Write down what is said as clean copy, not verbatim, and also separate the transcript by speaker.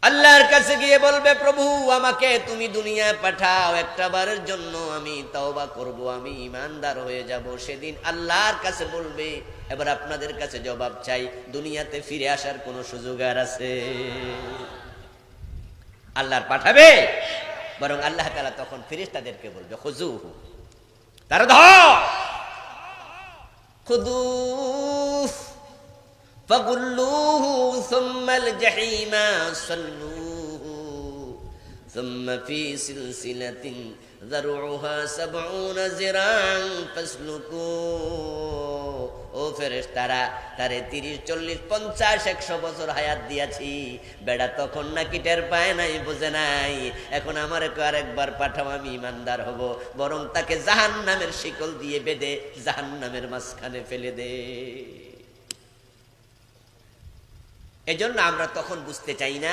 Speaker 1: আল্লাহর কাছে গিয়ে বলবে, প্রভু আমাকে তুমি দুনিয়ায় পাঠাও, একটা বারের জন্য আমি তওবা করব, আমি ঈমানদার হয়ে যাব। সেদিন আল্লাহর কাছে বলবে, এবার আপনাদের কাছে জবাব চাই, দুনিয়াতে ফিরে আসার কোন সুযোগ আর আছে? আল্লাহর পাঠাবে, বরং আল্লাহ তাআলা তখন ফেরেশতাদেরকে বলবে, খুযুহু, তারা ধর, খুযু ফাগুল্লুহু সুম্মাল জাহিমা সাল্লুহু সুম্মা ফি সিলসিলাতিন যারউহা ৭০ যিরাআন ফাসলুকু। ও ফেরেশতারা, তারে ৩০, ৪০, ৫০, ১০০ বছর হায়াত দিয়াছি, বেড়া তখন নাকি টের পায় নাই, বোঝে নাই, এখন আমারে আরেকবার পাঠাও, আমি ঈমানদার হব, বরং তাকে জাহান্নামের শিকল দিয়ে বেঁধে জাহান্নামের মাঝখানে ফেলে দে। এজন্য আমরা তখন বুঝতে চাই না